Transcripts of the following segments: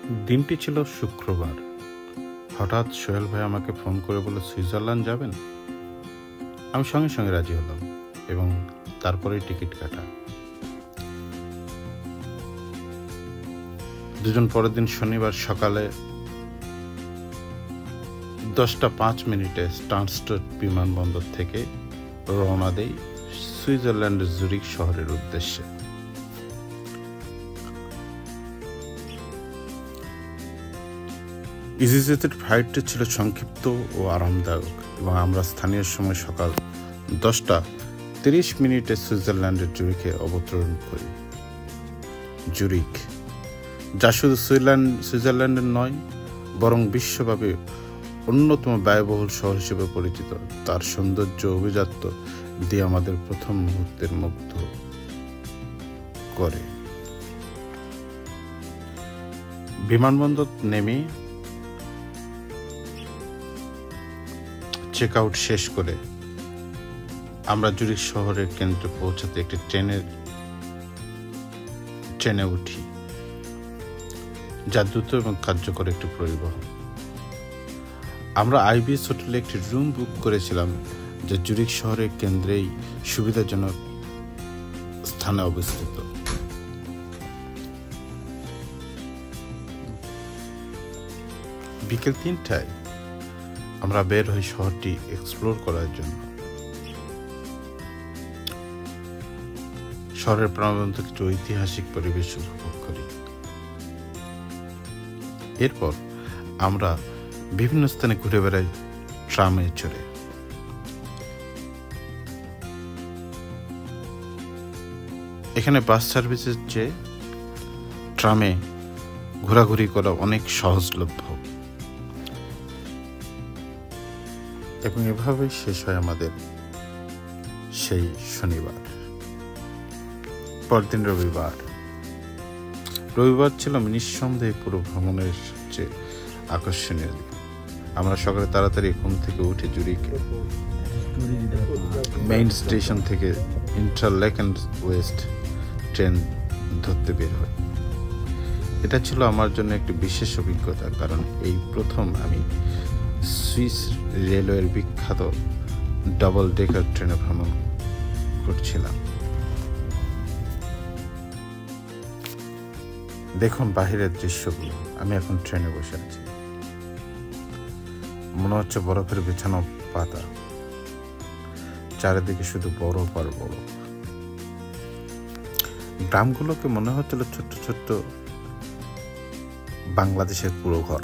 দিনটি ছিল শুক্রবার। হঠাৎ সোহেল ভাই আমাকে ফোন করে বলল, সুইজারল্যান্ড যাবেন? আমি সঙ্গে সঙ্গে রাজি হলাম এবং তারপরেই টিকিট কাটা। দুজন পরের দিন শনিবার সকালে 10:05 স্টানস্টড বিমানবন্দর থেকে রওনা দেই সুইজারল্যান্ডের জুরিখ শহরের উদ্দেশ্যে। ইজিজেটের ফ্লাইটটি ছিল সংক্ষিপ্ত ও আরামদায়ক এবং আমরা স্থানীয় সময় সকাল 10:30 সুইজারল্যান্ডের জুরিখে অবতরণ করি। জুরিখ, যা শুধু সুইজারল্যান্ডের নয় বরং বিশ্বব্যাপী অন্যতম ব্যয়বহুল শহর হিসেবে পরিচিত, তার সৌন্দর্য অভিজাত্য দিয়ে আমাদের প্রথম মুহূর্তের মুগ্ধ করে। বিমানবন্দর নেমে চেক আউট শেষ করে আমরা জুরিখ শহরের কেন্দ্রে পৌঁছাতে একটি ট্রেনে উঠি, যা দ্রুত এবং কার্যকর একটি পরিবহন। আমরা আইবিএস হোটেলে একটি রুম বুক করেছিলাম, যা জুরিখ শহরের কেন্দ্রেই সুবিধাজনক স্থানে অবস্থিত। বিকেল 3টায় আমরা বের হই শহরটি এক্সপ্লোর করার জন্য। শহরের প্রাণবন্ত একটি ঐতিহাসিক পরিবেশ উপভোগ করি। এরপর আমরা বিভিন্ন স্থানে ঘুরে বেড়াই ট্রামে চড়ে। এখানে বাস সার্ভিসের চেয়ে ট্রামে ঘোরাঘুরি করা অনেক সহজলভ্য এবং এভাবেই শেষ হয় আমাদের সেই শনিবার। পরদিন রবিবার ছিল নিঃসন্দেহে পুরো ভ্রমণের সবচেয়ে আকর্ষণীয় দিন। আমরা সকালে তাড়াতাড়ি ঘুম থেকে উঠে জুরিখ মেইন স্টেশন থেকে ইন্টারলেকেন ওয়েস্ট ট্রেন ধরতে বের হই। এটা ছিল আমার জন্য একটি বিশেষ অভিজ্ঞতা, কারণ এই প্রথম আমি সুইস রেলওয়ের বিখ্যাত ডাবল ডেকার ট্রেনে ভ্রমণ করছিলাম। দেখুন বাহিরের দৃশ্যগুলো। আমি এখন ট্রেনে বসে আছি, মনে হচ্ছে বরফের বিছানো পাতা, চারিদিকে শুধু বরফ আর বরফ। গ্রামগুলোকে মনে হচ্ছিল ছোট্ট ছোট্ট বাংলাদেশের পুরো ঘর।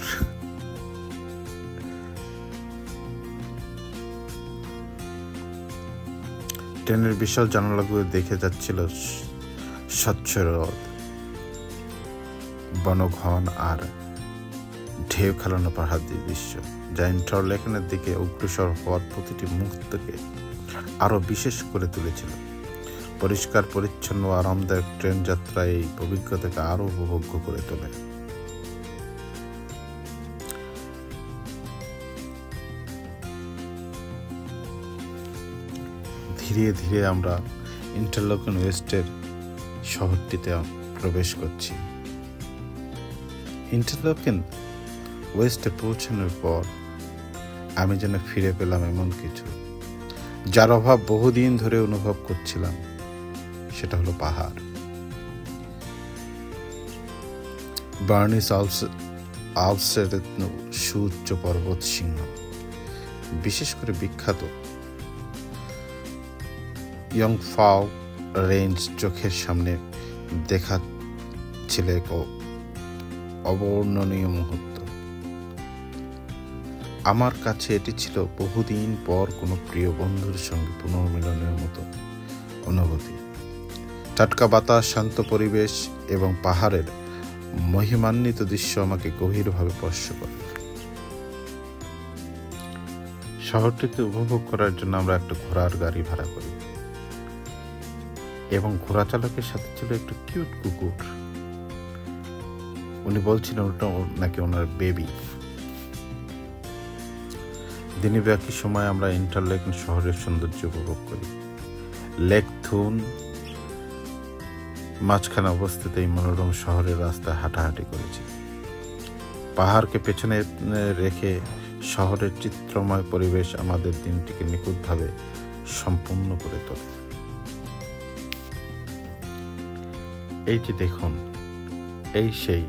ট্রেনের বিশাল জানালাগুলো দেখে যাচ্ছিল স্বচ্ছ রোদ, বনঘন আর ঢেউ খেলানো পাহাড়ের দৃশ্য, যা ইন্টারলেকেনের দিকে অগ্রসর হওয়ার প্রতিটি মুহূর্তকে আরো বিশেষ করে তুলেছিল। পরিষ্কার পরিচ্ছন্ন ও আরামদায়ক ট্রেন যাত্রা এই অভিজ্ঞতাকে আরো উপভোগ্য করে তোলে। ধীরে ধীরে আমরা ইন্টারলেকেন ওয়েস্টের শহরটিতে প্রবেশ করছি। ইন্টারলেকেন ওয়েস্টে পৌঁছানোর পর আমি যেন ফিরে পেলাম এমন কিছু যার অভাব বহুদিন ধরে অনুভব করছিলাম। সেটা হলো পাহাড়। বার্নিস আলপসের সুউচ্চ পর্বত সিংহ, বিশেষ করে বিখ্যাত ইয়ংফাও রেঞ্জ চোখের সামনে দেখাচ্ছিল এক অবর্ণনীয় মুহূর্ত। আমার কাছে এটি ছিল বহুদিন পর কোনো প্রিয় বন্ধুর সঙ্গে পুনর্মিলনের মতো অনুভূতি। টাটকা বাতাস, শান্ত পরিবেশ এবং পাহাড়ের মহিমান্বিত দৃশ্য আমাকে গভীরভাবে স্পর্শ করে। শহরটিতে উপভোগ করার জন্য আমরা একটা ঘোড়ার গাড়ি ভাড়া করি এবং ঘোড়া চালকের সাথে ছিল একটু কিউট কুকুর। উনি বলছিলেন ওটা নাকি ওনার বেবি। দিনে ব্যাপী সময় আমরা ইন্টারলেকেন শহরের সৌন্দর্য উপভোগ করি। লেক থুন মাঝখানে অবস্থিত এই মনোরম শহরের রাস্তায় হাঁটাহাঁটি করেছি। পাহাড়কে পেছনে রেখে শহরের চিত্রময় পরিবেশ আমাদের দিনটিকে নিখুঁতভাবে সম্পূর্ণ করে তোলে। এই যে দেখুন, এই সেই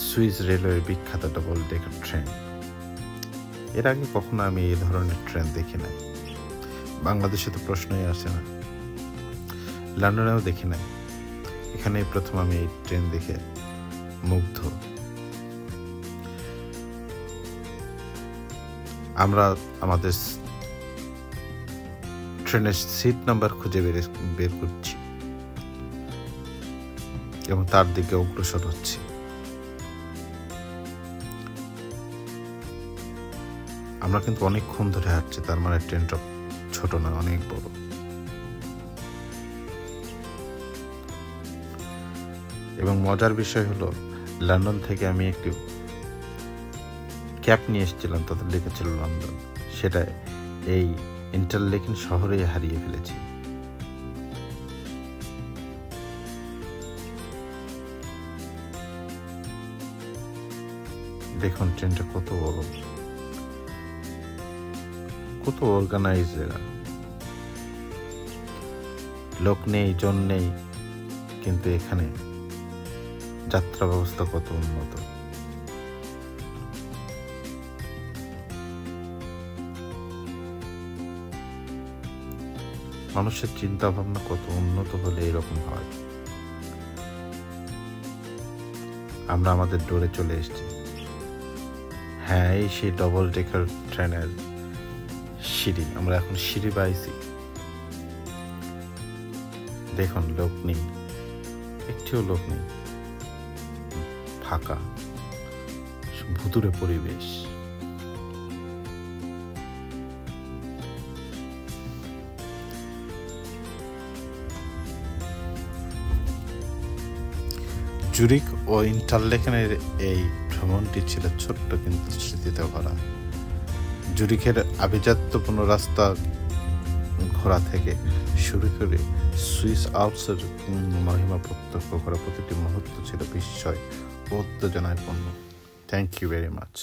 সুইস রেলওয়ের বিখ্যাত ডবল ডেকার ট্রেন। এর আগে কখনো আমি এই ধরনের ট্রেন দেখি নাই। বাংলাদেশে তো প্রশ্নই আসে না, লন্ডনেও দেখি নাই। এখানে প্রথম আমি এই ট্রেন দেখে মুগ্ধ। আমরা আমাদের ট্রেনের সিট নাম্বার খুঁজে বের করছি এবং তার দিকে অগ্রসর হচ্ছি। আমরা কিন্তু অনেকক্ষণ ধরে হাঁটছি, তার মানে ট্রেনটা ছোট না, অনেক বড়। এবং মজার বিষয় হলো, লন্ডন থেকে আমি একটি ক্যাব নিয়ে এসেছিলাম, তাতে লিখেছিল লন্ডন। সেটা এই ইন্টারলেকেন শহরেই হারিয়ে ফেলেছি। দেখুন ট্রেনটা কত বড়, কত অর্গানাইজ। এরা লোক নেই, জন নেই, কিন্তু এখানে যাত্রা ব্যবস্থা কত উন্নত। মানুষের চিন্তা ভাবনা কত উন্নত হলে এরকম হয়। আমরা আমাদের ডোরে চলে এসেছি। হ্যাঁ, এই সেই ডবল ডেকার ট্রেনের সিঁড়ি। আমরা এখন সিঁড়ি পাইছি। দেখুন, লোক নেই, একটিও লোক নেই, ফাঁকা, ভুতুড়ে পরিবেশ। জুরিক ও ইন্টারলেকেনের এই ভ্রমণটি ছিল ছোট্ট কিন্তু স্মৃতিতে ভরা। জুরিকের আভিজাত্যপূর্ণ রাস্তা ঘোরা থেকে শুরু করে সুইস আল্পসের মহিমা প্রত্যক্ষ করা প্রতিটি মুহূর্ত ছিল বিস্ময় ও উত্তেজনায় পূর্ণ। Thank you very much.